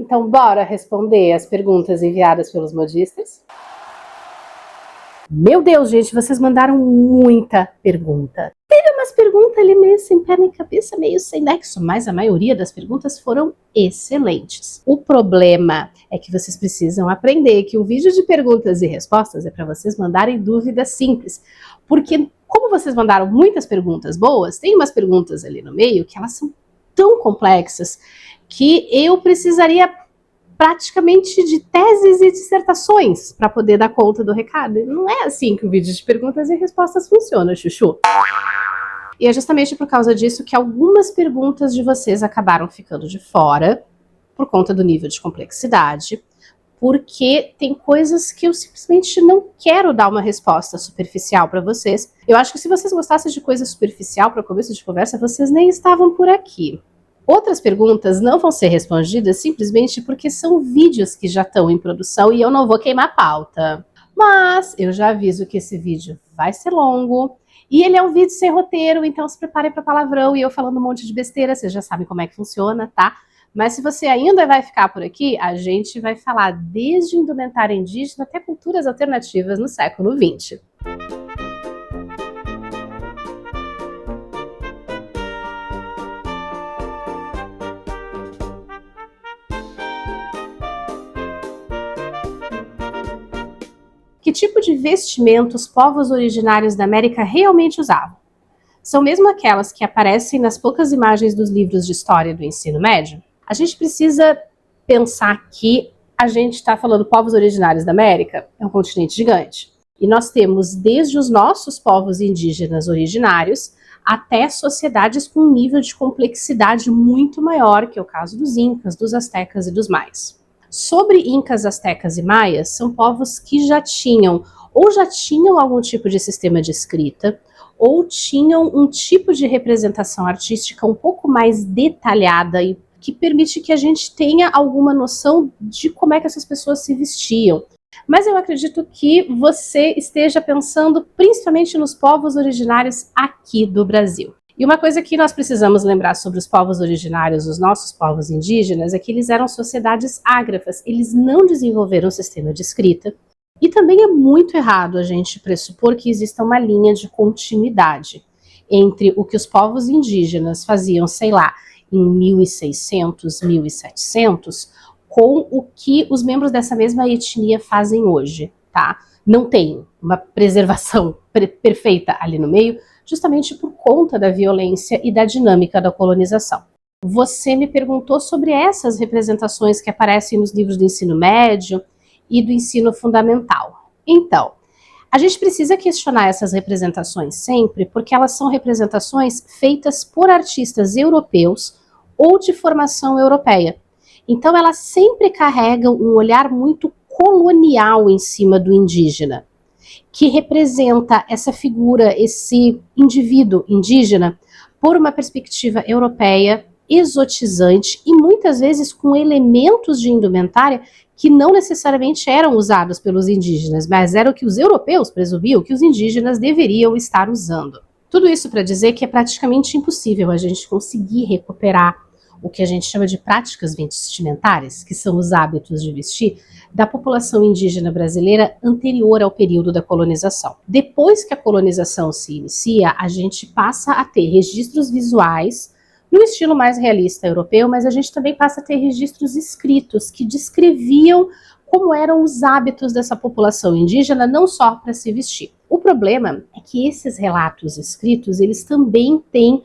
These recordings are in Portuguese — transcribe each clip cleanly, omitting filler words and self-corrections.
Então, bora responder as perguntas enviadas pelos modistas? Meu Deus, gente, vocês mandaram muita pergunta. Teve umas perguntas ali meio sem pé nem cabeça, meio sem nexo, mas a maioria das perguntas foram excelentes. O problema é que vocês precisam aprender que um vídeo de perguntas e respostas é para vocês mandarem dúvidas simples, porque como vocês mandaram muitas perguntas boas, tem umas perguntas ali no meio que elas são tão complexas que eu precisaria praticamente de teses e dissertações para poder dar conta do recado. Não é assim que o vídeo de perguntas e respostas funciona, chuchu. E é justamente por causa disso que algumas perguntas de vocês acabaram ficando de fora, por conta do nível de complexidade, porque tem coisas que eu simplesmente não quero dar uma resposta superficial para vocês. Eu acho que se vocês gostassem de coisa superficial para começo de conversa, vocês nem estavam por aqui. Outras perguntas não vão ser respondidas simplesmente porque são vídeos que já estão em produção e eu não vou queimar a pauta. Mas eu já aviso que esse vídeo vai ser longo e ele é um vídeo sem roteiro, então se preparem para palavrão e eu falando um monte de besteira, vocês já sabem como é que funciona, tá? Mas se você ainda vai ficar por aqui, a gente vai falar desde indumentária indígena até culturas alternativas no século XX. Que tipo de vestimenta os povos originários da América realmente usavam? São mesmo aquelas que aparecem nas poucas imagens dos livros de história do ensino médio? A gente precisa pensar que a gente está falando povos originários da América, é um continente gigante. E nós temos desde os nossos povos indígenas originários até sociedades com um nível de complexidade muito maior, que é o caso dos incas, dos astecas e dos maias. Sobre incas, astecas e maias, são povos que já tinham algum tipo de sistema de escrita, ou tinham um tipo de representação artística um pouco mais detalhada e que permite que a gente tenha alguma noção de como é que essas pessoas se vestiam. Mas eu acredito que você esteja pensando principalmente nos povos originários aqui do Brasil. E uma coisa que nós precisamos lembrar sobre os povos originários, os nossos povos indígenas, é que eles eram sociedades ágrafas, eles não desenvolveram um sistema de escrita. E também é muito errado a gente pressupor que exista uma linha de continuidade entre o que os povos indígenas faziam, sei lá, em 1600, 1700, com o que os membros dessa mesma etnia fazem hoje, tá? Não tem uma preservação perfeita ali no meio, justamente por conta da violência e da dinâmica da colonização. Você me perguntou sobre essas representações que aparecem nos livros do ensino médio e do ensino fundamental. Então, a gente precisa questionar essas representações sempre, porque elas são representações feitas por artistas europeus ou de formação europeia. Então, elas sempre carregam um olhar muito colonial em cima do indígena, que representa essa figura, esse indivíduo indígena, por uma perspectiva europeia, exotizante e muitas vezes com elementos de indumentária que não necessariamente eram usados pelos indígenas, mas eram o que os europeus presumiam que os indígenas deveriam estar usando. Tudo isso para dizer que é praticamente impossível a gente conseguir recuperar o que a gente chama de práticas vestimentárias, que são os hábitos de vestir, da população indígena brasileira anterior ao período da colonização. Depois que a colonização se inicia, a gente passa a ter registros visuais no estilo mais realista europeu, mas a gente também passa a ter registros escritos que descreviam como eram os hábitos dessa população indígena, não só para se vestir. O problema é que esses relatos escritos, eles também têm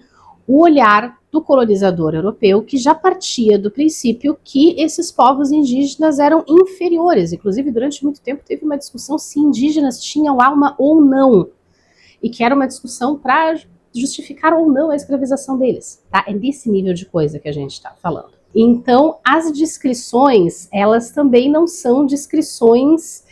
o olhar do colonizador europeu, que já partia do princípio que esses povos indígenas eram inferiores. Inclusive, durante muito tempo teve uma discussão se indígenas tinham alma ou não, e que era uma discussão para justificar ou não a escravização deles, tá? É desse nível de coisa que a gente está falando. Então, as descrições, elas também não são descrições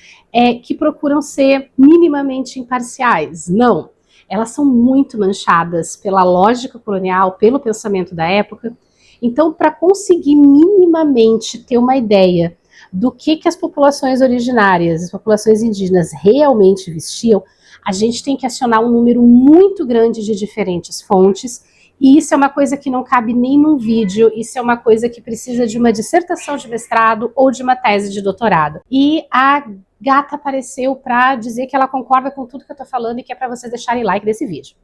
que procuram ser minimamente imparciais, não. Elas são muito manchadas pela lógica colonial, pelo pensamento da época. Então, para conseguir minimamente ter uma ideia do que as populações originárias, as populações indígenas realmente vestiam, a gente tem que acionar um número muito grande de diferentes fontes E isso é uma coisa que não cabe nem num vídeo, isso é uma coisa que precisa de uma dissertação de mestrado ou de uma tese de doutorado. E a gata apareceu para dizer que ela concorda com tudo que eu tô falando e que é para vocês deixarem like nesse vídeo.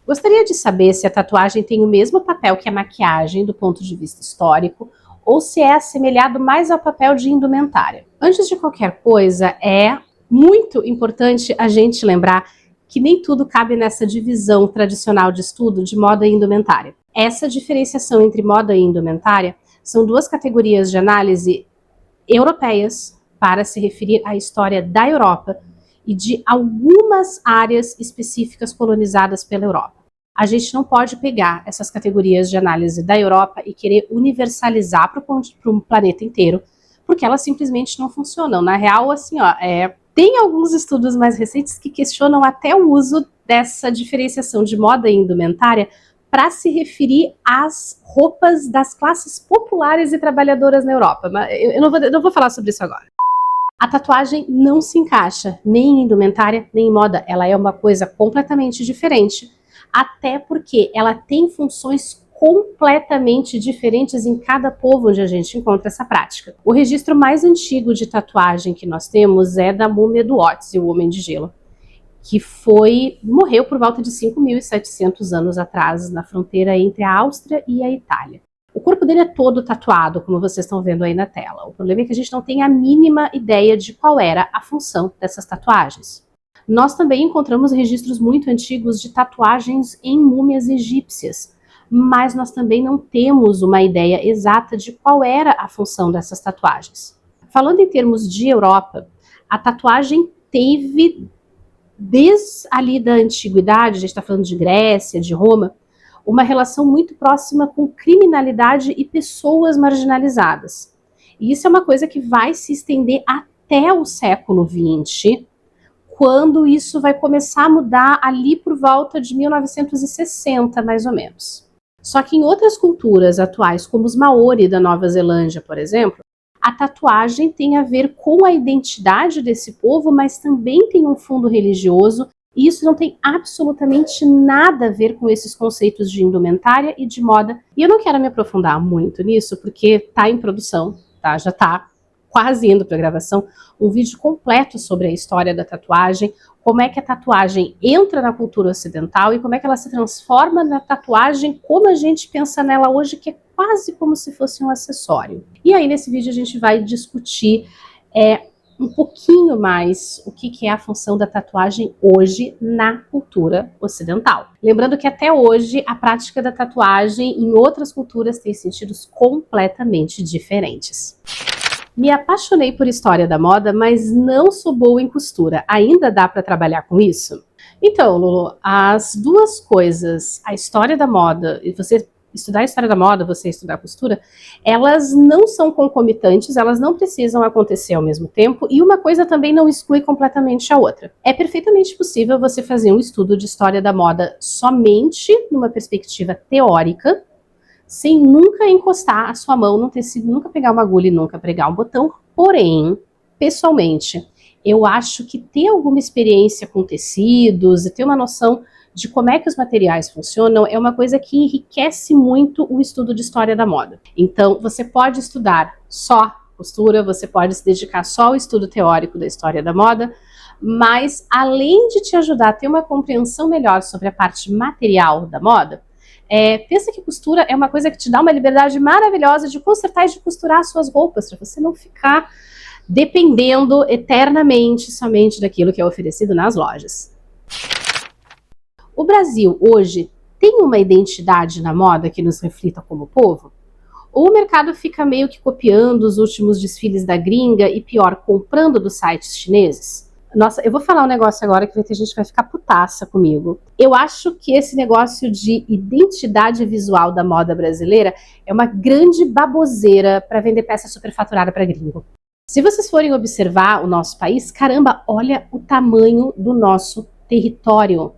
Gostaria de saber se a tatuagem tem o mesmo papel que a maquiagem do ponto de vista histórico ou se é assemelhado mais ao papel de indumentária. Antes de qualquer coisa, é muito importante a gente lembrar que nem tudo cabe nessa divisão tradicional de estudo de moda e indumentária. Essa diferenciação entre moda e indumentária são duas categorias de análise europeias para se referir à história da Europa e de algumas áreas específicas colonizadas pela Europa. A gente não pode pegar essas categorias de análise da Europa e querer universalizar para o planeta inteiro, porque elas simplesmente não funcionam. Na real, assim, ó, tem alguns estudos mais recentes que questionam até o uso dessa diferenciação de moda e indumentária para se referir às roupas das classes populares e trabalhadoras na Europa. Mas eu não vou falar sobre isso agora. A tatuagem não se encaixa nem em indumentária, nem em moda. Ela é uma coisa completamente diferente, até porque ela tem funções completamente diferentes em cada povo onde a gente encontra essa prática. O registro mais antigo de tatuagem que nós temos é da múmia do Ötzi, o Homem de Gelo, que morreu por volta de 5.700 anos atrás, na fronteira entre a Áustria e a Itália. O corpo dele é todo tatuado, como vocês estão vendo aí na tela. O problema é que a gente não tem a mínima ideia de qual era a função dessas tatuagens. Nós também encontramos registros muito antigos de tatuagens em múmias egípcias, mas nós também não temos uma ideia exata de qual era a função dessas tatuagens. Falando em termos de Europa, a tatuagem teve, desde ali da antiguidade, a gente está falando de Grécia, de Roma, uma relação muito próxima com criminalidade e pessoas marginalizadas. E isso é uma coisa que vai se estender até o século XX, quando isso vai começar a mudar ali por volta de 1960, mais ou menos. Só que em outras culturas atuais, como os Maori da Nova Zelândia, por exemplo, a tatuagem tem a ver com a identidade desse povo, mas também tem um fundo religioso, e isso não tem absolutamente nada a ver com esses conceitos de indumentária e de moda. E eu não quero me aprofundar muito nisso, porque está em produção, tá? Já está quase indo para a gravação, um vídeo completo sobre a história da tatuagem, como é que a tatuagem entra na cultura ocidental e como é que ela se transforma na tatuagem como a gente pensa nela hoje, que é quase como se fosse um acessório. E aí nesse vídeo a gente vai discutir um pouquinho mais o que é a função da tatuagem hoje na cultura ocidental. Lembrando que até hoje a prática da tatuagem em outras culturas tem sentidos completamente diferentes. Me apaixonei por história da moda, mas não sou boa em costura. Ainda dá para trabalhar com isso? Então, Lulu, as duas coisas, a história da moda e você estudar a história da moda, você estudar costura, elas não são concomitantes, elas não precisam acontecer ao mesmo tempo, e uma coisa também não exclui completamente a outra. É perfeitamente possível você fazer um estudo de história da moda somente numa perspectiva teórica, sem nunca encostar a sua mão no tecido, nunca pegar uma agulha e nunca pregar um botão. Porém, pessoalmente, eu acho que ter alguma experiência com tecidos e ter uma noção de como é que os materiais funcionam é uma coisa que enriquece muito o estudo de história da moda. Então, você pode estudar só costura, você pode se dedicar só ao estudo teórico da história da moda, mas além de te ajudar a ter uma compreensão melhor sobre a parte material da moda, pensa que costura é uma coisa que te dá uma liberdade maravilhosa de consertar e de costurar as suas roupas, para você não ficar dependendo eternamente somente daquilo que é oferecido nas lojas. O Brasil hoje tem uma identidade na moda que nos reflita como povo? Ou o mercado fica meio que copiando os últimos desfiles da gringa e pior, comprando dos sites chineses? Nossa, eu vou falar um negócio agora que vai ter gente que vai ficar putaça comigo. Eu acho que esse negócio de identidade visual da moda brasileira é uma grande baboseira para vender peça superfaturada para gringo. Se vocês forem observar o nosso país, caramba, olha o tamanho do nosso território.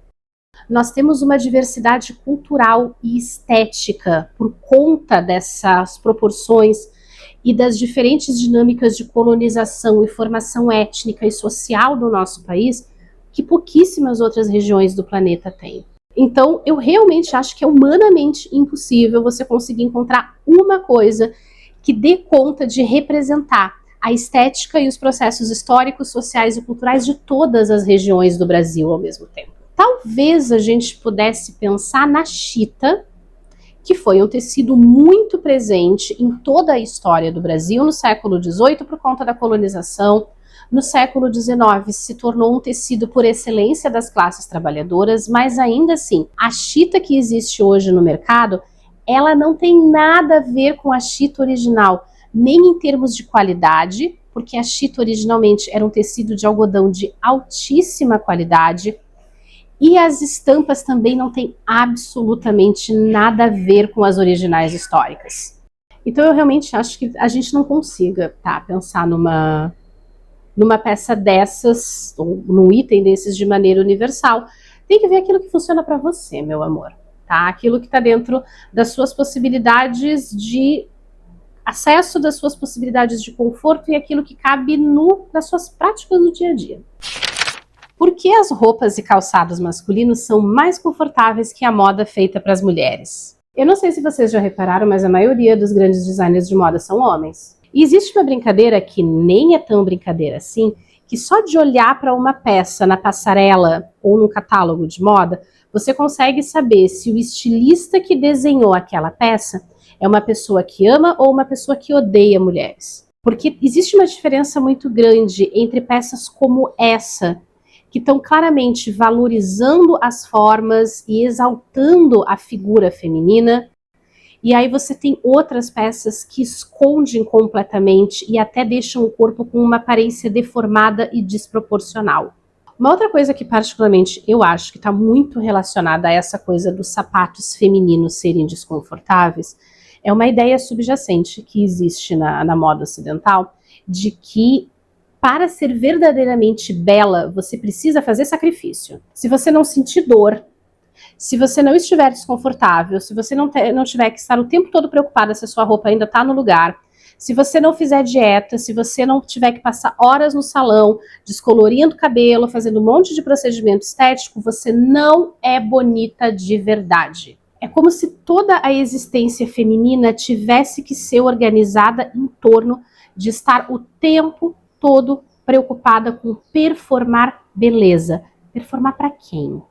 Nós temos uma diversidade cultural e estética por conta dessas proporções e das diferentes dinâmicas de colonização e formação étnica e social do nosso país que pouquíssimas outras regiões do planeta têm. Então, eu realmente acho que é humanamente impossível você conseguir encontrar uma coisa que dê conta de representar a estética e os processos históricos, sociais e culturais de todas as regiões do Brasil ao mesmo tempo. Talvez a gente pudesse pensar na chita, que foi um tecido muito presente em toda a história do Brasil no século XVIII por conta da colonização. No século XIX se tornou um tecido por excelência das classes trabalhadoras, mas ainda assim, a chita que existe hoje no mercado, ela não tem nada a ver com a chita original, nem em termos de qualidade, porque a chita originalmente era um tecido de algodão de altíssima qualidade, e as estampas também não têm absolutamente nada a ver com as originais históricas. Então eu realmente acho que a gente não consiga pensar numa peça dessas, ou num item desses de maneira universal. Tem que ver aquilo que funciona para você, meu amor. Tá? Aquilo que está dentro das suas possibilidades de acesso, das suas possibilidades de conforto e aquilo que cabe nas suas práticas do dia a dia. Por que as roupas e calçados masculinos são mais confortáveis que a moda feita para as mulheres? Eu não sei se vocês já repararam, mas a maioria dos grandes designers de moda são homens. E existe uma brincadeira que nem é tão brincadeira assim, que só de olhar para uma peça na passarela ou no catálogo de moda, você consegue saber se o estilista que desenhou aquela peça é uma pessoa que ama ou uma pessoa que odeia mulheres. Porque existe uma diferença muito grande entre peças como essa, que estão claramente valorizando as formas e exaltando a figura feminina, e aí você tem outras peças que escondem completamente e até deixam o corpo com uma aparência deformada e desproporcional. Uma outra coisa que particularmente eu acho que está muito relacionada a essa coisa dos sapatos femininos serem desconfortáveis é uma ideia subjacente que existe na moda ocidental de que para ser verdadeiramente bela, você precisa fazer sacrifício. Se você não sentir dor, se você não estiver desconfortável, se você não tiver que estar o tempo todo preocupada se a sua roupa ainda está no lugar, se você não fizer dieta, se você não tiver que passar horas no salão, descolorindo o cabelo, fazendo um monte de procedimento estético, você não é bonita de verdade. É como se toda a existência feminina tivesse que ser organizada em torno de estar o tempo todo preocupada com performar beleza. Performar para quem?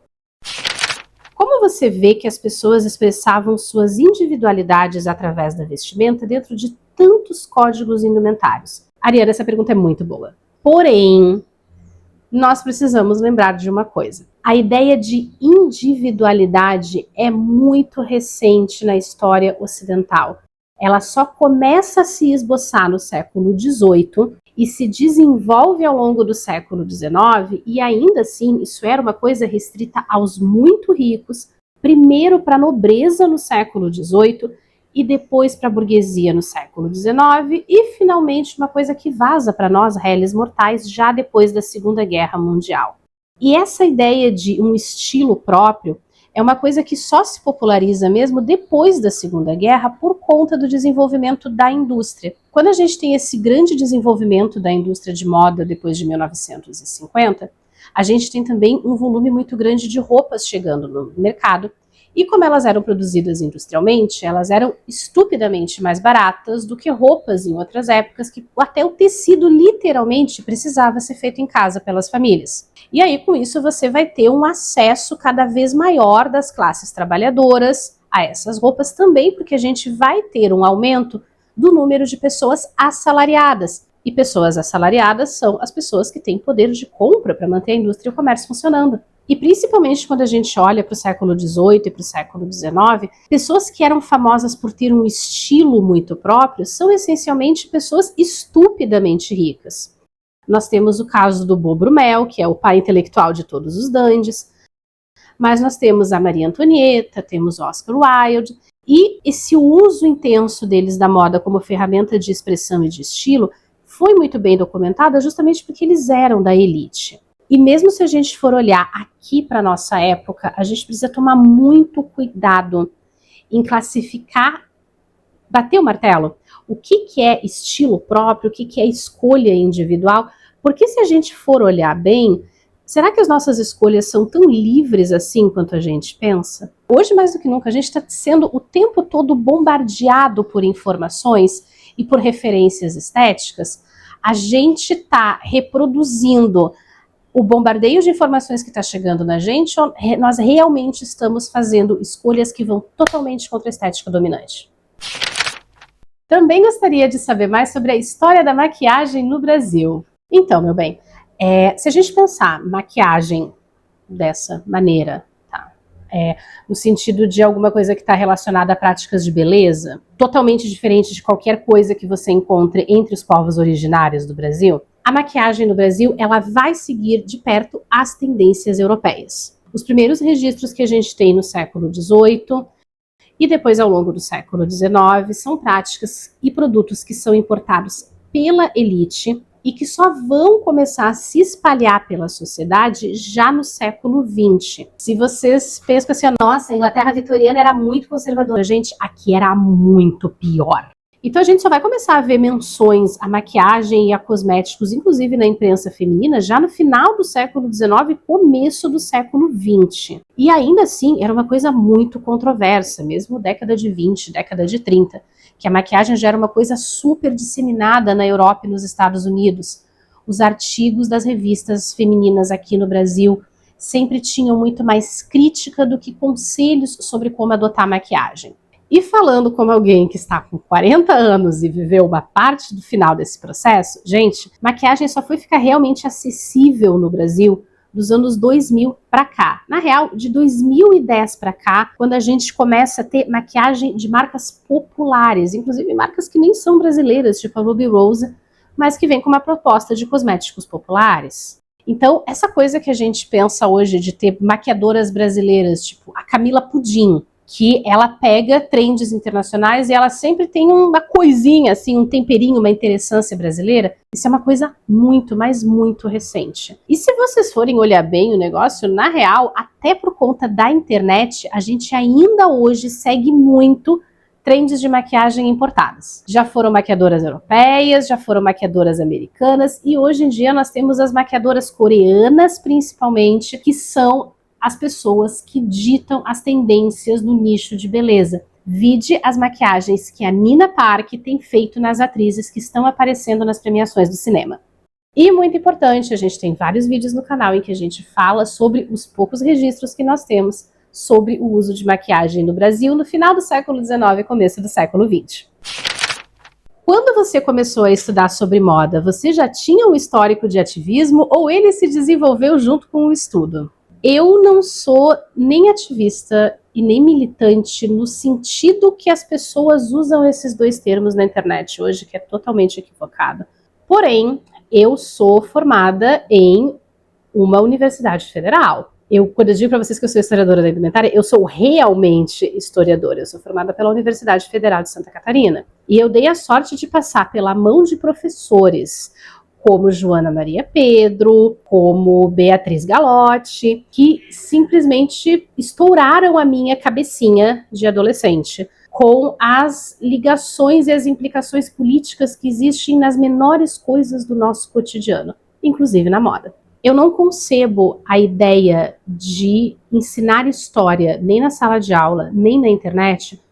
Como você vê que as pessoas expressavam suas individualidades através da vestimenta dentro de tantos códigos indumentários? Ariana, essa pergunta é muito boa. Porém, nós precisamos lembrar de uma coisa. A ideia de individualidade é muito recente na história ocidental. Ela só começa a se esboçar no século XVIII e se desenvolve ao longo do século XIX, e ainda assim isso era uma coisa restrita aos muito ricos, primeiro para a nobreza no século XVIII e depois para a burguesia no século XIX, e finalmente uma coisa que vaza para nós, réis mortais, já depois da Segunda Guerra Mundial. E essa ideia de um estilo próprio é uma coisa que só se populariza mesmo depois da Segunda Guerra por conta do desenvolvimento da indústria. Quando a gente tem esse grande desenvolvimento da indústria de moda depois de 1950, a gente tem também um volume muito grande de roupas chegando no mercado, e como elas eram produzidas industrialmente, elas eram estupidamente mais baratas do que roupas em outras épocas, que até o tecido literalmente precisava ser feito em casa pelas famílias. E aí com isso você vai ter um acesso cada vez maior das classes trabalhadoras a essas roupas também, porque a gente vai ter um aumento do número de pessoas assalariadas. E pessoas assalariadas são as pessoas que têm poder de compra para manter a indústria e o comércio funcionando. E principalmente quando a gente olha para o século XVIII e para o século XIX, pessoas que eram famosas por ter um estilo muito próprio são essencialmente pessoas estupidamente ricas. Nós temos o caso do Beau Brummel, que é o pai intelectual de todos os dandies, mas nós temos a Maria Antonieta, temos Oscar Wilde, e esse uso intenso deles da moda como ferramenta de expressão e de estilo foi muito bem documentada justamente porque eles eram da elite. E mesmo se a gente for olhar aqui para a nossa época, a gente precisa tomar muito cuidado em classificar, bater o martelo, o que é estilo próprio, o que é escolha individual, porque se a gente for olhar bem, Será que as nossas escolhas são tão livres assim quanto a gente pensa? Hoje, mais do que nunca, a gente está sendo o tempo todo bombardeado por informações e por referências estéticas. A gente está reproduzindo o bombardeio de informações que está chegando na gente, ou nós realmente estamos fazendo escolhas que vão totalmente contra a estética dominante? Também gostaria de saber mais sobre a história da maquiagem no Brasil. Então, meu bem, se a gente pensar maquiagem dessa maneira, tá? No sentido de alguma coisa que está relacionada a práticas de beleza, totalmente diferente de qualquer coisa que você encontre entre os povos originários do Brasil, a maquiagem no Brasil ela vai seguir de perto as tendências europeias. Os primeiros registros que a gente tem no século XVIII e depois ao longo do século XIX são práticas e produtos que são importados pela elite e que só vão começar a se espalhar pela sociedade já no século XX. Se vocês pensam assim, nossa, a Inglaterra vitoriana era muito conservadora. Gente, aqui era muito pior. Então a gente só vai começar a ver menções à maquiagem e a cosméticos, inclusive na imprensa feminina, já no final do século XIX e começo do século XX. E ainda assim, era uma coisa muito controversa, mesmo década de 20, década de 30, que a maquiagem já era uma coisa super disseminada na Europa e nos Estados Unidos. Os artigos das revistas femininas aqui no Brasil sempre tinham muito mais crítica do que conselhos sobre como adotar maquiagem. E falando como alguém que está com 40 anos e viveu uma parte do final desse processo, gente, maquiagem só foi ficar realmente acessível no Brasil dos anos 2000 para cá. Na real, de 2010 para cá, quando a gente começa a ter maquiagem de marcas populares, inclusive marcas que nem são brasileiras, tipo a Ruby Rose, mas que vem com uma proposta de cosméticos populares. Então, essa coisa que a gente pensa hoje de ter maquiadoras brasileiras, tipo a Camila Pudim, que ela pega trends internacionais e ela sempre tem uma coisinha, assim, um temperinho, uma interessância brasileira. Isso é uma coisa muito, mas muito recente. E se vocês forem olhar bem o negócio, na real, até por conta da internet, a gente ainda hoje segue muito trends de maquiagem importadas. Já foram maquiadoras europeias, já foram maquiadoras americanas e hoje em dia nós temos as maquiadoras coreanas, principalmente, que são as pessoas que ditam as tendências no nicho de beleza. Vide as maquiagens que a Nina Park tem feito nas atrizes que estão aparecendo nas premiações do cinema. E muito importante, a gente tem vários vídeos no canal em que a gente fala sobre os poucos registros que nós temos sobre o uso de maquiagem no Brasil no final do século XIX e começo do século XX. Quando você começou a estudar sobre moda, você já tinha um histórico de ativismo ou ele se desenvolveu junto com o estudo? Eu não sou nem ativista e nem militante no sentido que as pessoas usam esses dois termos na internet hoje, que é totalmente equivocado. Porém, eu sou formada em uma universidade federal. Quando eu digo para vocês que eu sou historiadora da indumentária, eu sou realmente historiadora. Eu sou formada pela Universidade Federal de Santa Catarina. E eu dei a sorte de passar pela mão de professores como Joana Maria Pedro, como Beatriz Galotti, que simplesmente estouraram a minha cabecinha de adolescente com as ligações e as implicações políticas que existem nas menores coisas do nosso cotidiano, inclusive na moda. Eu não concebo a ideia de ensinar história nem na sala de aula, nem na internet,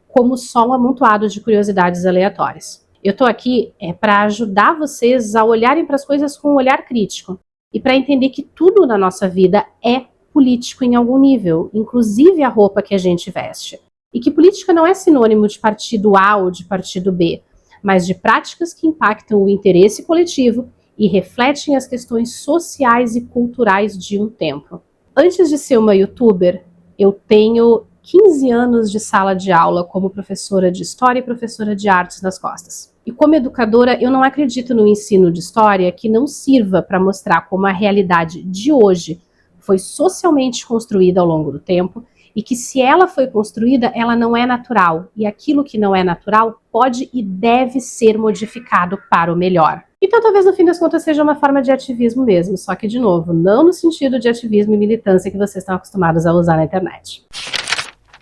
como só um amontoado de curiosidades aleatórias. Eu estou aqui para ajudar vocês a olharem para as coisas com um olhar crítico e para entender que tudo na nossa vida é político em algum nível, inclusive a roupa que a gente veste. E que política não é sinônimo de partido A ou de partido B, mas de práticas que impactam o interesse coletivo e refletem as questões sociais e culturais de um tempo. Antes de ser uma youtuber, eu tenho 15 anos de sala de aula como professora de história e professora de artes nas costas. E como educadora, eu não acredito no ensino de história que não sirva para mostrar como a realidade de hoje foi socialmente construída ao longo do tempo e que se ela foi construída, ela não é natural. E aquilo que não é natural pode e deve ser modificado para o melhor. Então talvez no fim das contas seja uma forma de ativismo mesmo, só que de novo, não no sentido de ativismo e militância que vocês estão acostumados a usar na internet.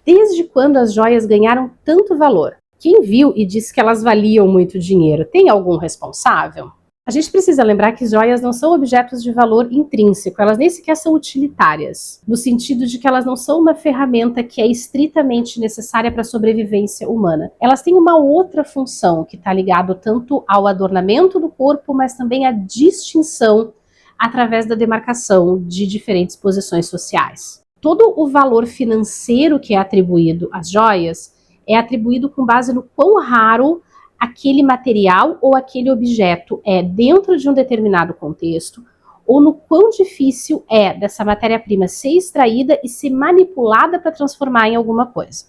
Desde quando as joias ganharam tanto valor? Quem viu e disse que elas valiam muito dinheiro, tem algum responsável? A gente precisa lembrar que joias não são objetos de valor intrínseco, elas nem sequer são utilitárias, no sentido de que elas não são uma ferramenta que é estritamente necessária para a sobrevivência humana. Elas têm uma outra função que está ligada tanto ao adornamento do corpo, mas também à distinção através da demarcação de diferentes posições sociais. Todo o valor financeiro que é atribuído às joias é atribuído com base no quão raro aquele material ou aquele objeto é dentro de um determinado contexto, ou no quão difícil é dessa matéria-prima ser extraída e ser manipulada para transformar em alguma coisa.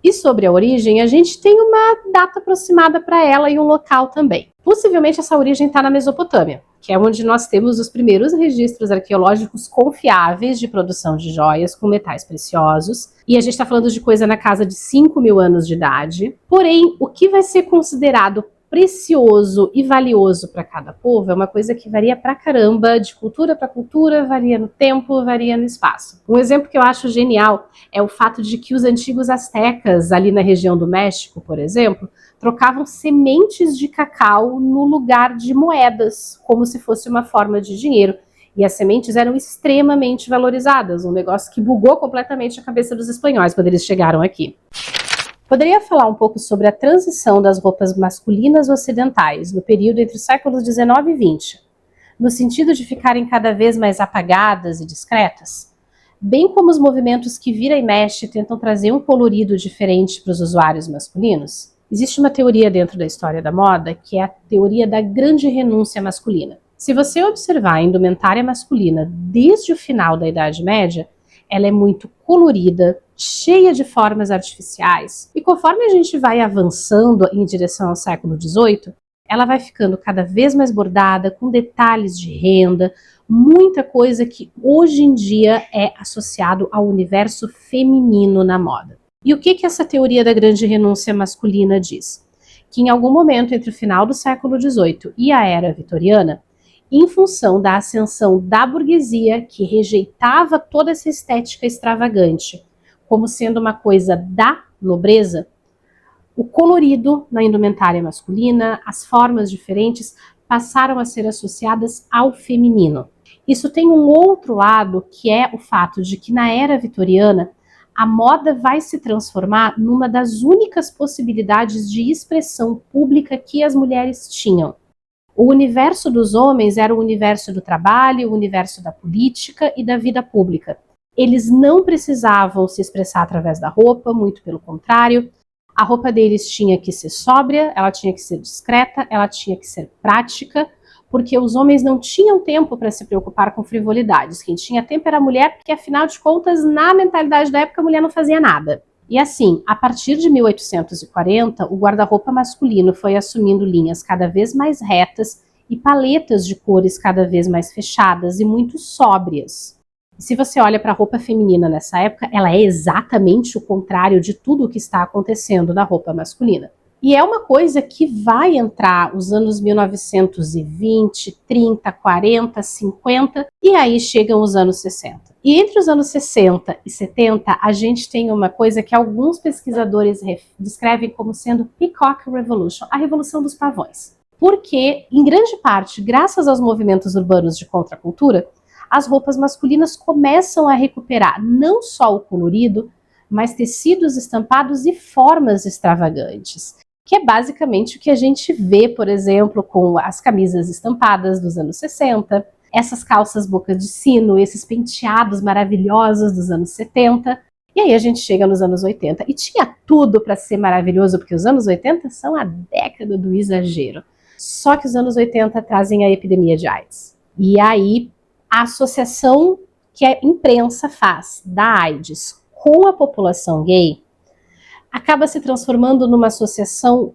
E sobre a origem, a gente tem uma data aproximada para ela e um local também. Possivelmente essa origem está na Mesopotâmia, que é onde nós temos os primeiros registros arqueológicos confiáveis de produção de joias com metais preciosos. E a gente está falando de coisa na casa de 5.000 anos de idade. Porém, o que vai ser considerado precioso e valioso para cada povo é uma coisa que varia pra caramba, de cultura para cultura, varia no tempo, varia no espaço. Um exemplo que eu acho genial é o fato de que os antigos astecas, ali na região do México, por exemplo, trocavam sementes de cacau no lugar de moedas, como se fosse uma forma de dinheiro. E as sementes eram extremamente valorizadas, um negócio que bugou completamente a cabeça dos espanhóis quando eles chegaram aqui. Poderia falar um pouco sobre a transição das roupas masculinas ocidentais no período entre os séculos XIX e XX, no sentido de ficarem cada vez mais apagadas e discretas, bem como os movimentos que vira e mexe tentam trazer um colorido diferente para os usuários masculinos. Existe uma teoria dentro da história da moda que é a teoria da grande renúncia masculina. Se você observar a indumentária masculina desde o final da Idade Média, ela é muito colorida, cheia de formas artificiais, e conforme a gente vai avançando em direção ao século XVIII, ela vai ficando cada vez mais bordada, com detalhes de renda, muita coisa que hoje em dia é associado ao universo feminino na moda. E o que essa teoria da grande renúncia masculina diz? Que em algum momento entre o final do século XVIII e a era vitoriana, em função da ascensão da burguesia, que rejeitava toda essa estética extravagante como sendo uma coisa da nobreza, o colorido na indumentária masculina, as formas diferentes, passaram a ser associadas ao feminino. Isso tem um outro lado, que é o fato de que na era vitoriana, a moda vai se transformar numa das únicas possibilidades de expressão pública que as mulheres tinham. O universo dos homens era o universo do trabalho, o universo da política e da vida pública. Eles não precisavam se expressar através da roupa, muito pelo contrário. A roupa deles tinha que ser sóbria, ela tinha que ser discreta, ela tinha que ser prática, porque os homens não tinham tempo para se preocupar com frivolidades. Quem tinha tempo era a mulher, porque afinal de contas, na mentalidade da época, a mulher não fazia nada. E assim, a partir de 1840, o guarda-roupa masculino foi assumindo linhas cada vez mais retas e paletas de cores cada vez mais fechadas e muito sóbrias. E se você olha para a roupa feminina nessa época, ela é exatamente o contrário de tudo o que está acontecendo na roupa masculina. E é uma coisa que vai entrar os anos 1920, 30, 40, 50 e aí chegam os anos 60. E entre os anos 60 e 70, a gente tem uma coisa que alguns pesquisadores descrevem como sendo Peacock Revolution, a Revolução dos Pavões. Porque, em grande parte, graças aos movimentos urbanos de contracultura, as roupas masculinas começam a recuperar não só o colorido, mas tecidos estampados e formas extravagantes, que é basicamente o que a gente vê, por exemplo, com as camisas estampadas dos anos 60, essas calças boca de sino, esses penteados maravilhosos dos anos 70, e aí a gente chega nos anos 80. E tinha tudo para ser maravilhoso, porque os anos 80 são a década do exagero. Só que os anos 80 trazem a epidemia de AIDS. E aí a associação que a imprensa faz da AIDS com a população gay acaba se transformando numa associação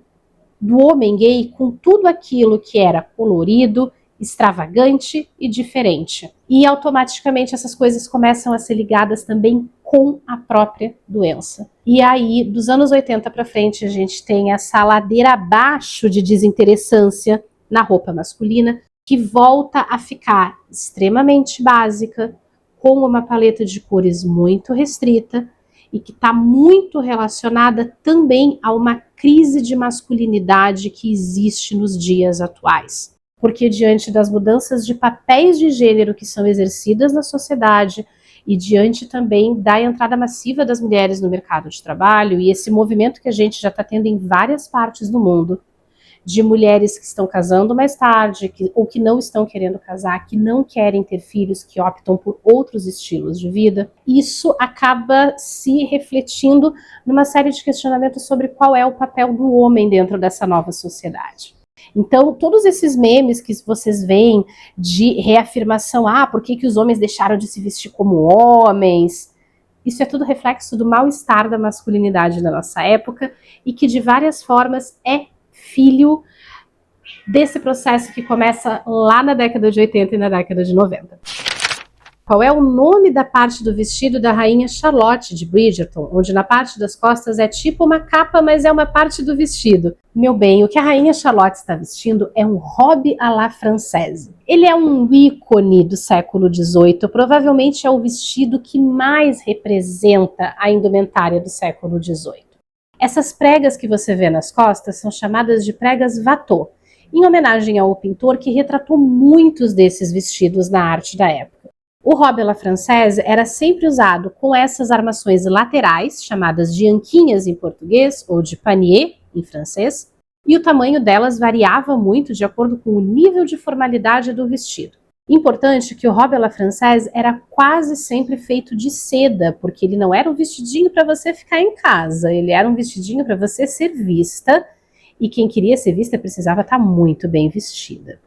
do homem gay com tudo aquilo que era colorido, extravagante e diferente. E automaticamente essas coisas começam a ser ligadas também com a própria doença. E aí, dos anos 80 para frente, a gente tem essa ladeira abaixo de desinteressância na roupa masculina, que volta a ficar extremamente básica, com uma paleta de cores muito restrita, e que está muito relacionada também a uma crise de masculinidade que existe nos dias atuais. porque diante das mudanças de papéis de gênero que são exercidas na sociedade e diante também da entrada massiva das mulheres no mercado de trabalho e esse movimento que a gente já está tendo em várias partes do mundo, de mulheres que estão casando mais tarde, ou que não estão querendo casar, que não querem ter filhos, que optam por outros estilos de vida, isso acaba se refletindo numa série de questionamentos sobre qual é o papel do homem dentro dessa nova sociedade. Então, todos esses memes que vocês veem de reafirmação, por que os homens deixaram de se vestir como homens? Isso é tudo reflexo do mal-estar da masculinidade da nossa época e que de várias formas é filho desse processo que começa lá na década de 80 e na década de 90. Qual é o nome da parte do vestido da rainha Charlotte de Bridgerton, onde na parte das costas é tipo uma capa, mas é uma parte do vestido? Meu bem, o que a rainha Charlotte está vestindo é um robe à la française. Ele é um ícone do século XVIII, provavelmente é o vestido que mais representa a indumentária do século XVIII. Essas pregas que você vê nas costas são chamadas de pregas Watteau, em homenagem ao pintor que retratou muitos desses vestidos na arte da época. O robe à la française era sempre usado com essas armações laterais, chamadas de anquinhas em português, ou de panier em francês, e o tamanho delas variava muito de acordo com o nível de formalidade do vestido. Importante que o robe à la française era quase sempre feito de seda, porque ele não era um vestidinho para você ficar em casa, ele era um vestidinho para você ser vista, e quem queria ser vista precisava estar muito bem vestida.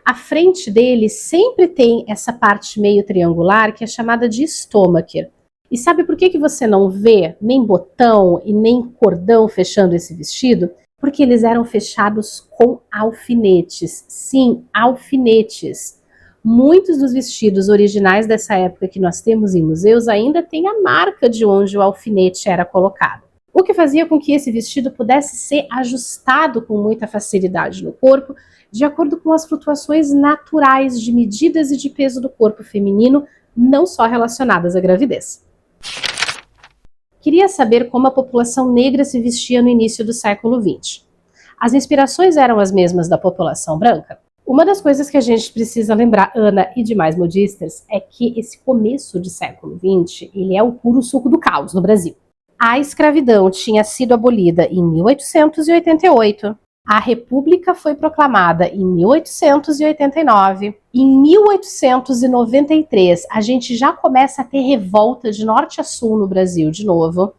A frente dele sempre tem essa parte meio triangular que é chamada de stomacher. E sabe por que você não vê nem botão e nem cordão fechando esse vestido? Porque eles eram fechados com alfinetes. Sim, alfinetes. Muitos dos vestidos originais dessa época que nós temos em museus ainda têm a marca de onde o alfinete era colocado. O que fazia com que esse vestido pudesse ser ajustado com muita facilidade no corpo, de acordo com as flutuações naturais de medidas e de peso do corpo feminino, não só relacionadas à gravidez. Queria saber como a população negra se vestia no início do século XX. As inspirações eram as mesmas da população branca? Uma das coisas que a gente precisa lembrar, Ana e demais modistas, é que esse começo de século XX, ele é o puro suco do caos no Brasil. A escravidão tinha sido abolida em 1888, a República foi proclamada em 1889, em 1893 a gente já começa a ter revolta de norte a sul no Brasil de novo,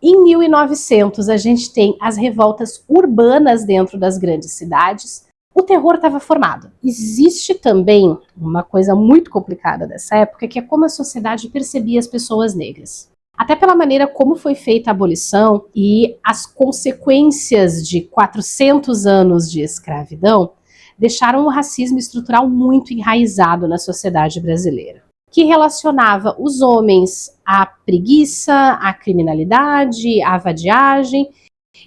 em 1900 a gente tem as revoltas urbanas dentro das grandes cidades, o terror estava formado. Existe também uma coisa muito complicada dessa época, que é como a sociedade percebia as pessoas negras. Até pela maneira como foi feita a abolição e as consequências de 400 anos de escravidão deixaram o racismo estrutural muito enraizado na sociedade brasileira, que relacionava os homens à preguiça, à criminalidade, à vadiagem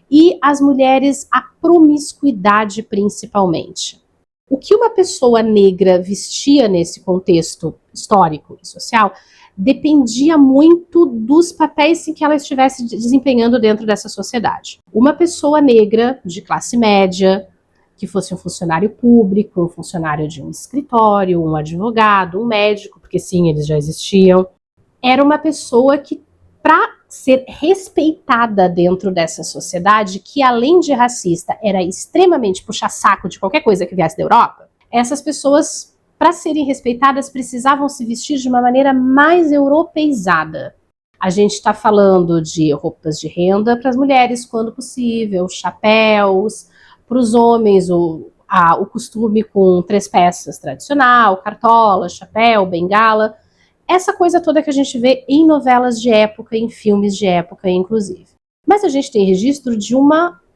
e as mulheres à promiscuidade principalmente. O que uma pessoa negra vestia nesse contexto histórico e social dependia muito dos papéis que ela estivesse desempenhando dentro dessa sociedade. Uma pessoa negra de classe média, que fosse um funcionário público, um funcionário de um escritório, um advogado, um médico, porque sim, eles já existiam, era uma pessoa que, para ser respeitada dentro dessa sociedade, que além de racista, era extremamente puxa-saco de qualquer coisa que viesse da Europa, essas pessoas, para serem respeitadas, precisavam se vestir de uma maneira mais europeizada. A gente está falando de roupas de renda para as mulheres, quando possível, chapéus, para os homens o costume com 3 peças tradicional, cartola, chapéu, bengala, essa coisa toda que a gente vê em novelas de época, em filmes de época, inclusive. Mas a gente tem registro de um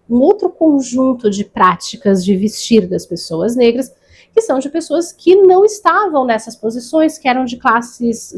outro conjunto de práticas de vestir das pessoas negras, que são de pessoas que não estavam nessas posições, que eram de classes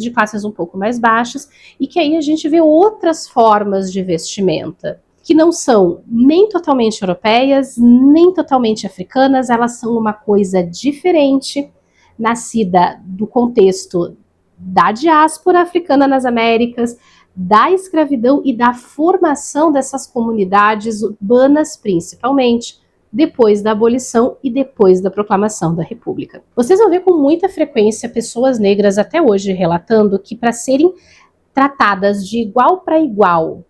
um pouco mais baixas, e que aí a gente vê outras formas de vestimenta, que não são nem totalmente europeias, nem totalmente africanas, elas são uma coisa diferente, nascida do contexto da diáspora africana nas Américas, da escravidão e da formação dessas comunidades urbanas, principalmente, depois da abolição e depois da proclamação da República. Vocês vão ver com muita frequência pessoas negras até hoje relatando que para serem tratadas de igual para igual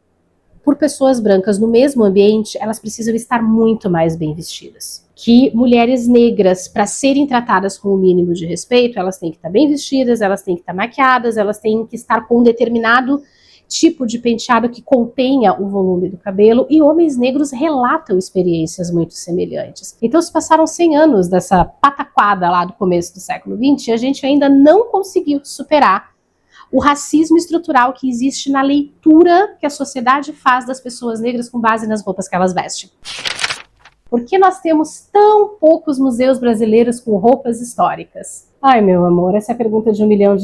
por pessoas brancas no mesmo ambiente, elas precisam estar muito mais bem vestidas. Que mulheres negras, para serem tratadas com o mínimo de respeito, elas têm que estar bem vestidas, elas têm que estar maquiadas, elas têm que estar com um determinado tipo de penteado que contenha o volume do cabelo, e homens negros relatam experiências muito semelhantes. Então se passaram 100 anos dessa pataquada lá do começo do século XX e a gente ainda não conseguiu superar o racismo estrutural que existe na leitura que a sociedade faz das pessoas negras com base nas roupas que elas vestem. Por que nós temos tão poucos museus brasileiros com roupas históricas? Ai, meu amor, essa é a pergunta de $1 milhão,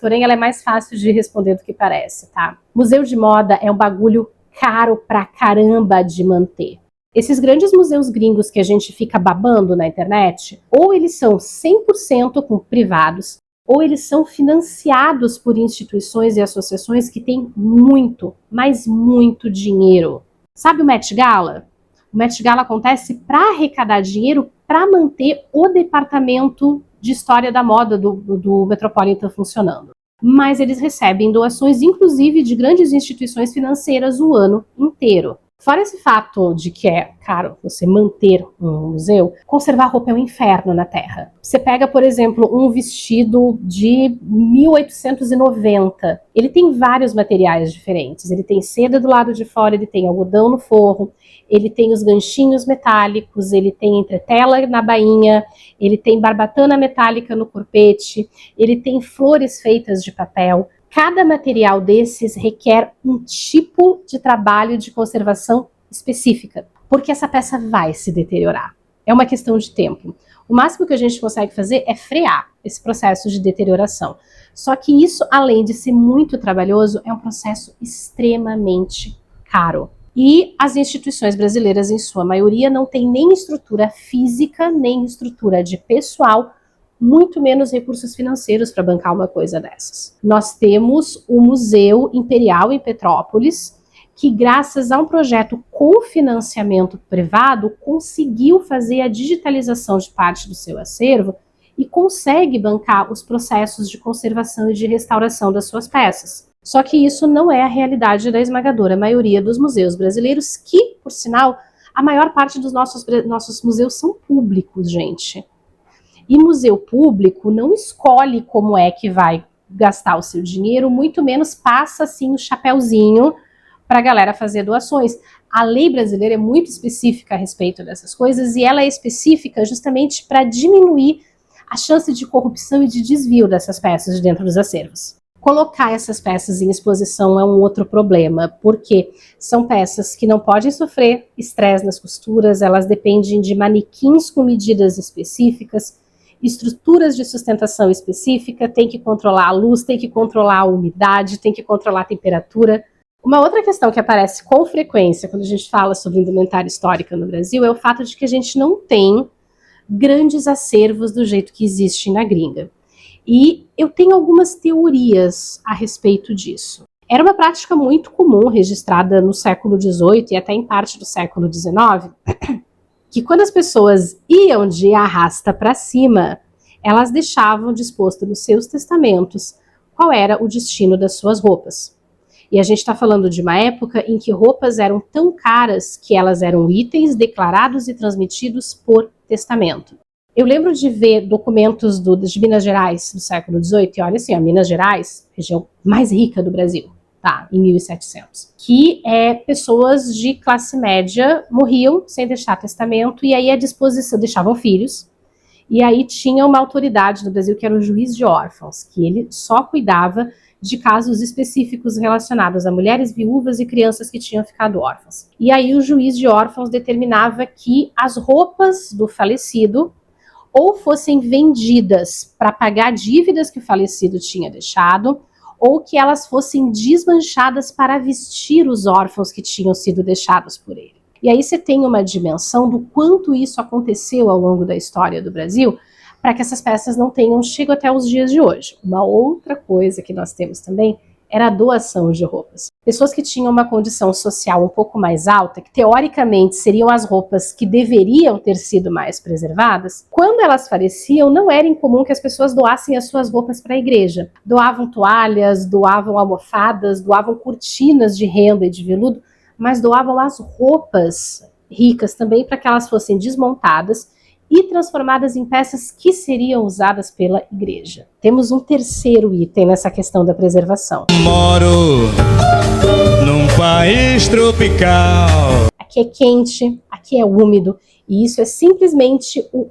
porém ela é mais fácil de responder do que parece, tá? Museu de moda é um bagulho caro pra caramba de manter. Esses grandes museus gringos que a gente fica babando na internet, ou eles são 100% com privados, ou eles são financiados por instituições e associações que têm muito, mas muito dinheiro. Sabe o Met Gala? O Met Gala acontece para arrecadar dinheiro para manter o departamento de história da moda do Metropolitan funcionando. Mas eles recebem doações, inclusive, de grandes instituições financeiras o ano inteiro. Fora esse fato de que é caro você manter um museu, conservar roupa é um inferno na Terra. Você pega, por exemplo, um vestido de 1890. Ele tem vários materiais diferentes. Ele tem seda do lado de fora, ele tem algodão no forro, ele tem os ganchinhos metálicos, ele tem entretela na bainha, ele tem barbatana metálica no corpete, ele tem flores feitas de papel. Cada material desses requer um tipo de trabalho de conservação específica, porque essa peça vai se deteriorar. É uma questão de tempo. O máximo que a gente consegue fazer é frear esse processo de deterioração. Só que isso, além de ser muito trabalhoso, é um processo extremamente caro. E as instituições brasileiras, em sua maioria, não têm nem estrutura física, nem estrutura de pessoal, muito menos recursos financeiros para bancar uma coisa dessas. Nós temos o Museu Imperial em Petrópolis, que graças a um projeto com financiamento privado, conseguiu fazer a digitalização de parte do seu acervo e consegue bancar os processos de conservação e de restauração das suas peças. Só que isso não é a realidade da esmagadora maioria dos museus brasileiros, que, por sinal, a maior parte dos nossos museus são públicos, gente. E museu público não escolhe como é que vai gastar o seu dinheiro, muito menos passa assim o chapéuzinho para a galera fazer doações. A lei brasileira é muito específica a respeito dessas coisas e ela é específica justamente para diminuir a chance de corrupção e de desvio dessas peças de dentro dos acervos. Colocar essas peças em exposição é um outro problema, porque são peças que não podem sofrer estresse nas costuras, elas dependem de manequins com medidas específicas, estruturas de sustentação específica, tem que controlar a luz, tem que controlar a umidade, tem que controlar a temperatura. Uma outra questão que aparece com frequência quando a gente fala sobre indumentária histórica no Brasil é o fato de que a gente não tem grandes acervos do jeito que existe na gringa. E eu tenho algumas teorias a respeito disso. Era uma prática muito comum, registrada no século XVIII e até em parte do século XIX, que quando as pessoas iam de arrasta para cima, elas deixavam disposto nos seus testamentos qual era o destino das suas roupas. E a gente está falando de uma época em que roupas eram tão caras que elas eram itens declarados e transmitidos por testamento. Eu lembro de ver documentos de Minas Gerais do século XVIII, e olha assim, a Minas Gerais, região mais rica do Brasil, tá, em 1700, que pessoas de classe média morriam sem deixar testamento, e aí a disposição, deixavam filhos, e aí tinha uma autoridade no Brasil que era o juiz de órfãos, que ele só cuidava de casos específicos relacionados a mulheres viúvas e crianças que tinham ficado órfãs. E aí o juiz de órfãos determinava que as roupas do falecido ou fossem vendidas para pagar dívidas que o falecido tinha deixado, ou que elas fossem desmanchadas para vestir os órfãos que tinham sido deixados por ele. E aí você tem uma dimensão do quanto isso aconteceu ao longo da história do Brasil, para que essas peças não tenham chegado até os dias de hoje. Uma outra coisa que nós temos também era a doação de roupas. Pessoas que tinham uma condição social um pouco mais alta, que teoricamente seriam as roupas que deveriam ter sido mais preservadas, quando elas faleciam, não era incomum que as pessoas doassem as suas roupas para a igreja. Doavam toalhas, doavam almofadas, doavam cortinas de renda e de veludo, mas doavam as roupas ricas também para que elas fossem desmontadas e transformadas em peças que seriam usadas pela igreja. Temos um terceiro item nessa questão da preservação. Moro num país tropical. Aqui é quente, aqui é úmido, e isso é simplesmente o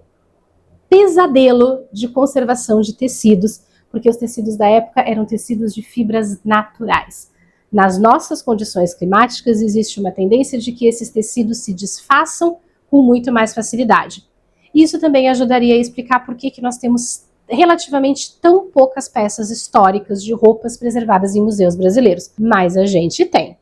pesadelo de conservação de tecidos, porque os tecidos da época eram tecidos de fibras naturais. Nas nossas condições climáticas, existe uma tendência de que esses tecidos se desfaçam com muito mais facilidade. Isso também ajudaria a explicar por que nós temos relativamente tão poucas peças históricas de roupas preservadas em museus brasileiros, mas a gente tem.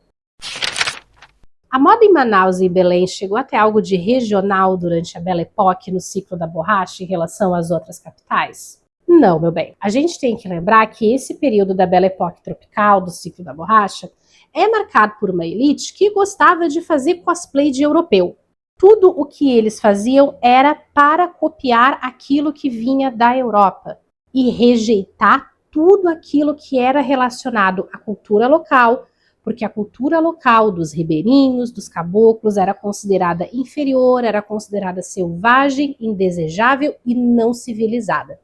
A moda em Manaus e Belém chegou até algo de regional durante a Belle Époque no ciclo da borracha em relação às outras capitais? Não, meu bem. A gente tem que lembrar que esse período da Belle Époque tropical, do ciclo da borracha, é marcado por uma elite que gostava de fazer cosplay de europeu. Tudo o que eles faziam era para copiar aquilo que vinha da Europa e rejeitar tudo aquilo que era relacionado à cultura local, porque a cultura local dos ribeirinhos, dos caboclos, era considerada inferior, era considerada selvagem, indesejável e não civilizada.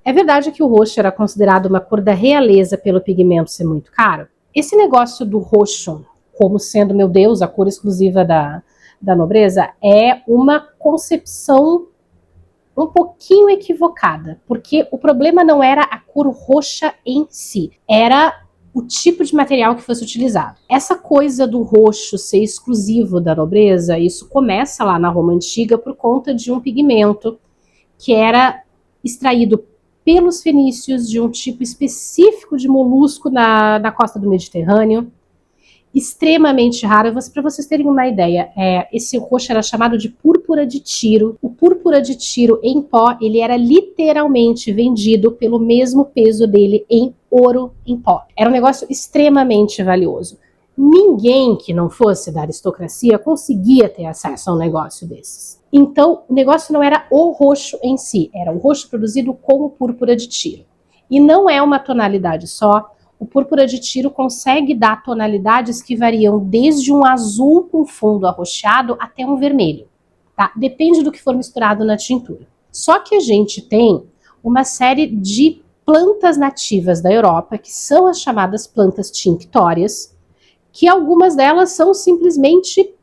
É verdade que o roxo era considerado uma cor da realeza pelo pigmento ser muito caro? Esse negócio do roxo como sendo, meu Deus, a cor exclusiva da nobreza é uma concepção um pouquinho equivocada, porque o problema não era a cor roxa em si, era o tipo de material que fosse utilizado. Essa coisa do roxo ser exclusivo da nobreza, isso começa lá na Roma Antiga por conta de um pigmento que era extraído pelos fenícios de um tipo específico de molusco na costa do Mediterrâneo, extremamente raro. Para vocês terem uma ideia, esse roxo era chamado de púrpura de Tiro. O púrpura de Tiro em pó, ele era literalmente vendido pelo mesmo peso dele em ouro em pó. Era um negócio extremamente valioso. Ninguém que não fosse da aristocracia conseguia ter acesso a um negócio desses. Então, o negócio não era o roxo em si, era o roxo produzido como púrpura de Tiro. E não é uma tonalidade só. O púrpura de Tiro consegue dar tonalidades que variam desde um azul com fundo arroxeado até um vermelho, tá? Depende do que for misturado na tintura. Só que a gente tem uma série de plantas nativas da Europa, que são as chamadas plantas tinctórias, que algumas delas são simplesmente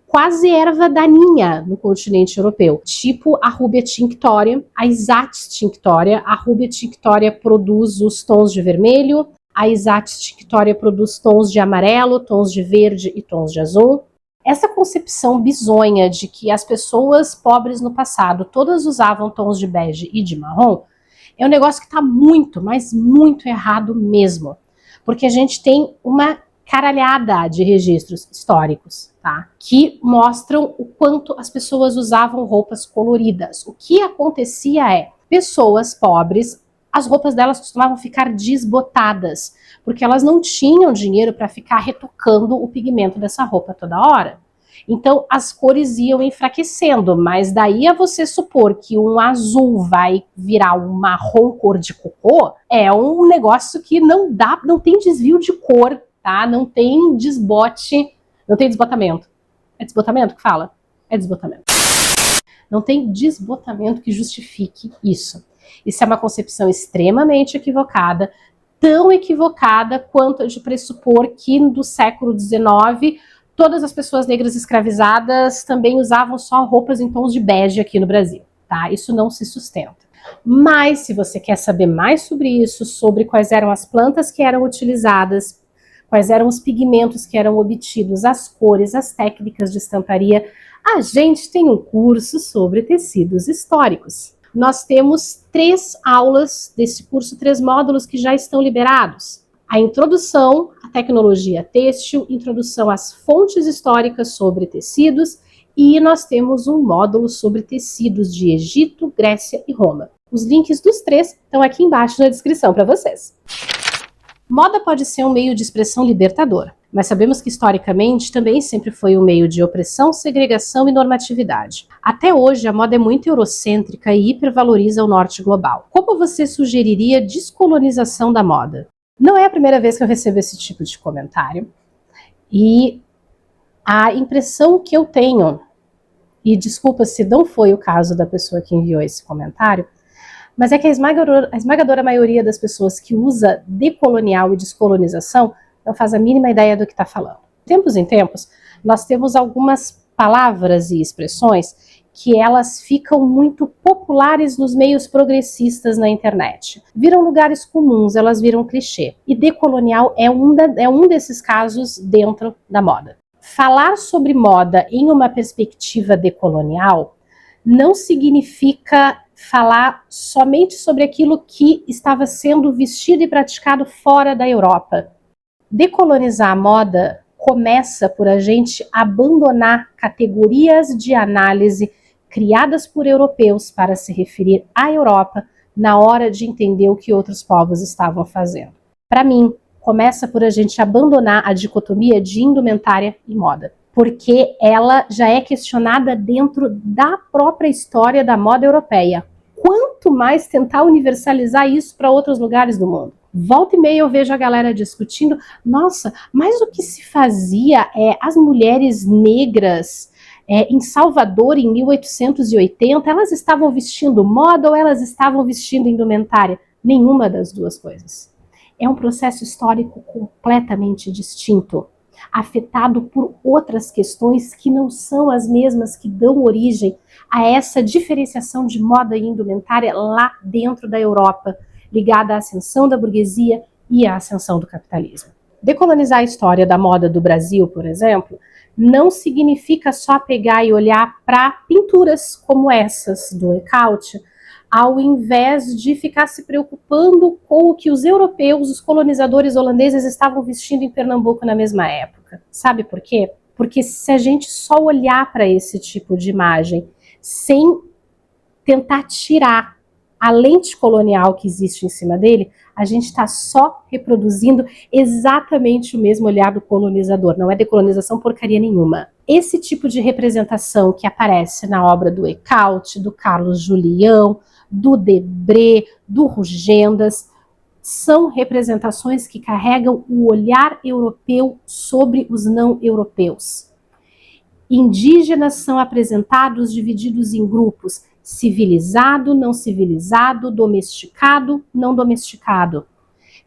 quase erva daninha no continente europeu, tipo a Rubia tinctoria, a Isatis tinctoria. A Rubia tinctoria produz os tons de vermelho, a Isatis tinctoria produz tons de amarelo, tons de verde e tons de azul. Essa concepção bizonha de que as pessoas pobres no passado todas usavam tons de bege e de marrom é um negócio que está muito, mas muito errado mesmo, porque a gente tem uma caralhada de registros históricos, tá? Que mostram o quanto as pessoas usavam roupas coloridas. O que acontecia é, pessoas pobres, as roupas delas costumavam ficar desbotadas, porque elas não tinham dinheiro para ficar retocando o pigmento dessa roupa toda hora. Então as cores iam enfraquecendo, mas daí a você supor que um azul vai virar um marrom cor de cocô, é um negócio que não tem desvio de cor, tá? Não tem desbote, não tem desbotamento. É desbotamento que fala? É desbotamento. Não tem desbotamento que justifique isso. Isso é uma concepção extremamente equivocada, tão equivocada quanto a de pressupor que do século XIX todas as pessoas negras escravizadas também usavam só roupas em tons de bege aqui no Brasil, tá? Isso não se sustenta. Mas se você quer saber mais sobre isso, sobre quais eram as plantas que eram utilizadas, quais eram os pigmentos que eram obtidos, as cores, as técnicas de estamparia, a gente tem um curso sobre tecidos históricos. Nós temos 3 aulas desse curso, 3 módulos que já estão liberados. A introdução à tecnologia têxtil, introdução às fontes históricas sobre tecidos, e nós temos um módulo sobre tecidos de Egito, Grécia e Roma. Os links dos 3 estão aqui embaixo na descrição para vocês. Moda pode ser um meio de expressão libertador, mas sabemos que historicamente também sempre foi um meio de opressão, segregação e normatividade. Até hoje, a moda é muito eurocêntrica e hipervaloriza o norte global. Como você sugeriria descolonização da moda? Não é a primeira vez que eu recebo esse tipo de comentário, e a impressão que eu tenho, e desculpa se não foi o caso da pessoa que enviou esse comentário, mas é que a esmagadora maioria das pessoas que usa decolonial e descolonização não faz a mínima ideia do que está falando. De tempos em tempos, nós temos algumas palavras e expressões que elas ficam muito populares nos meios progressistas na internet. Viram lugares comuns, elas viram clichê. E decolonial é um desses casos dentro da moda. Falar sobre moda em uma perspectiva decolonial não significa falar somente sobre aquilo que estava sendo vestido e praticado fora da Europa. Decolonizar a moda começa por a gente abandonar categorias de análise criadas por europeus para se referir à Europa na hora de entender o que outros povos estavam fazendo. Para mim, começa por a gente abandonar a dicotomia de indumentária e moda, porque ela já é questionada dentro da própria história da moda europeia. Quanto mais tentar universalizar isso para outros lugares do mundo? Volta e meia eu vejo a galera discutindo, nossa, mas o que se fazia as mulheres negras em Salvador em 1880, elas estavam vestindo moda ou elas estavam vestindo indumentária? Nenhuma das duas coisas. É um processo histórico completamente distinto, afetado por outras questões que não são as mesmas que dão origem a essa diferenciação de moda e indumentária lá dentro da Europa, ligada à ascensão da burguesia e à ascensão do capitalismo. Decolonizar a história da moda do Brasil, por exemplo, não significa só pegar e olhar para pinturas como essas do Ecaute, ao invés de ficar se preocupando com o que os europeus, os colonizadores holandeses estavam vestindo em Pernambuco na mesma época. Sabe por quê? Porque se a gente só olhar para esse tipo de imagem sem tentar tirar a lente colonial que existe em cima dele, a gente está só reproduzindo exatamente o mesmo olhar do colonizador. Não é decolonização porcaria nenhuma. Esse tipo de representação que aparece na obra do Ecaute, do Carlos Julião, do Debré, do Rugendas, são representações que carregam o olhar europeu sobre os não europeus. Indígenas são apresentados divididos em grupos: civilizado, não civilizado, domesticado, não domesticado.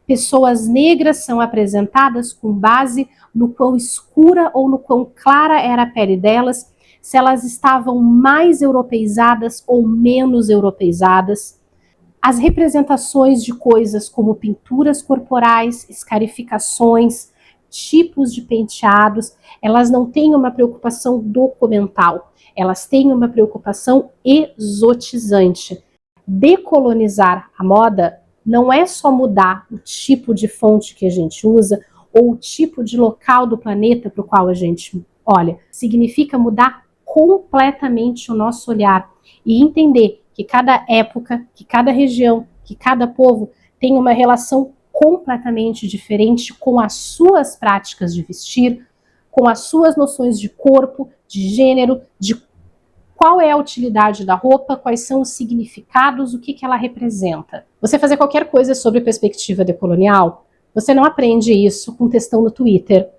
Pessoas negras são apresentadas com base no quão escura ou no quão clara era a pele delas, se elas estavam mais europeizadas ou menos europeizadas. As representações de coisas como pinturas corporais, escarificações, tipos de penteados, elas não têm uma preocupação documental, elas têm uma preocupação exotizante. Decolonizar a moda não é só mudar o tipo de fonte que a gente usa ou o tipo de local do planeta para o qual a gente olha. Significa mudar completamente o nosso olhar e entender que cada época, que cada região, que cada povo tem uma relação completamente diferente com as suas práticas de vestir, com as suas noções de corpo, de gênero, de qual é a utilidade da roupa, quais são os significados, o que ela representa. Você fazer qualquer coisa sobre perspectiva decolonial, você não aprende isso com textão no Twitter,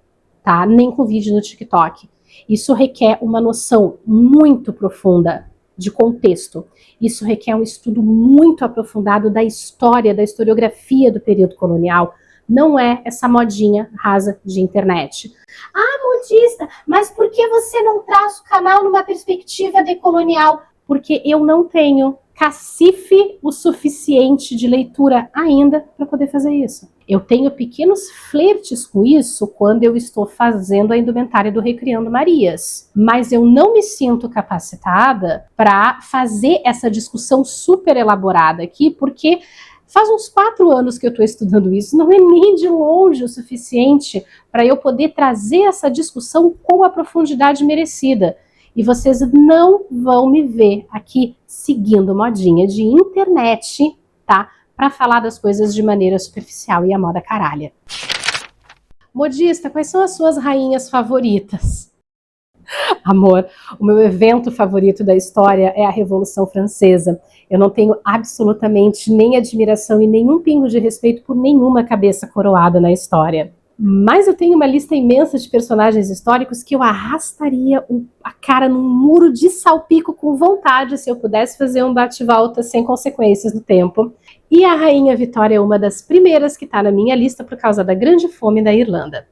tá? Nem com vídeo no TikTok. Isso requer uma noção muito profunda de contexto. Isso requer um estudo muito aprofundado da história, da historiografia do período colonial. Não é essa modinha rasa de internet. Ah, modista, mas por que você não traz o canal numa perspectiva decolonial? Porque eu não tenho cacife o suficiente de leitura ainda para poder fazer isso. Eu tenho pequenos flertes com isso quando eu estou fazendo a indumentária do Recriando Marias, mas eu não me sinto capacitada para fazer essa discussão super elaborada aqui, porque faz uns 4 anos que eu estou estudando isso, não é nem de longe o suficiente para eu poder trazer essa discussão com a profundidade merecida. E vocês não vão me ver aqui seguindo modinha de internet, tá? para falar das coisas de maneira superficial e a moda caralha. Modista, quais são as suas rainhas favoritas? Amor, o meu evento favorito da história é a Revolução Francesa. Eu não tenho absolutamente nem admiração e nenhum pingo de respeito por nenhuma cabeça coroada na história. Mas eu tenho uma lista imensa de personagens históricos que eu arrastaria a cara num muro de salpico com vontade se eu pudesse fazer um bate-volta sem consequências no tempo. E a Rainha Vitória é uma das primeiras que está na minha lista por causa da grande fome da Irlanda.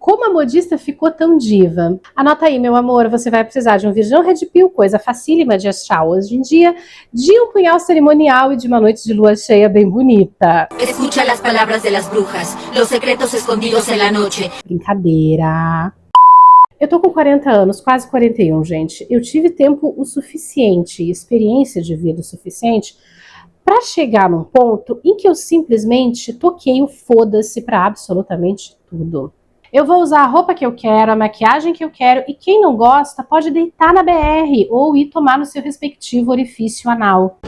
Como a modista ficou tão diva? Anota aí, meu amor, você vai precisar de um Virgão Red Pill, coisa facílima de achar hoje em dia, de um punhal cerimonial e de uma noite de lua cheia bem bonita. Escucha las palabras de las brujas, los secretos escondidos en la noche. Brincadeira. Eu tô com 40 anos, quase 41, gente. Eu tive tempo o suficiente, experiência de vida o suficiente, para chegar num ponto em que eu simplesmente toquei o foda-se para absolutamente tudo. Eu vou usar a roupa que eu quero, a maquiagem que eu quero, e quem não gosta pode deitar na BR ou ir tomar no seu respectivo orifício anal.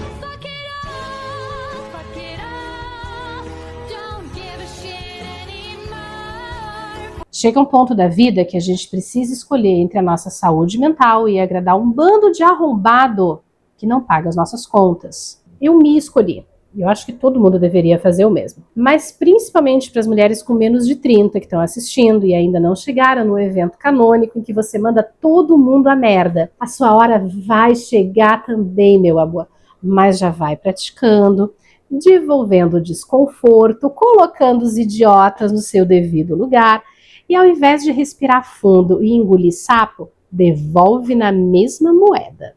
Chega um ponto da vida que a gente precisa escolher entre a nossa saúde mental e agradar um bando de arrombado que não paga as nossas contas. Eu me escolhi. Eu acho que todo mundo deveria fazer o mesmo. Mas principalmente para as mulheres com menos de 30 que estão assistindo e ainda não chegaram no evento canônico em que você manda todo mundo a merda. A sua hora vai chegar também, meu amor. Mas já vai praticando, devolvendo o desconforto, colocando os idiotas no seu devido lugar. E ao invés de respirar fundo e engolir sapo, devolve na mesma moeda.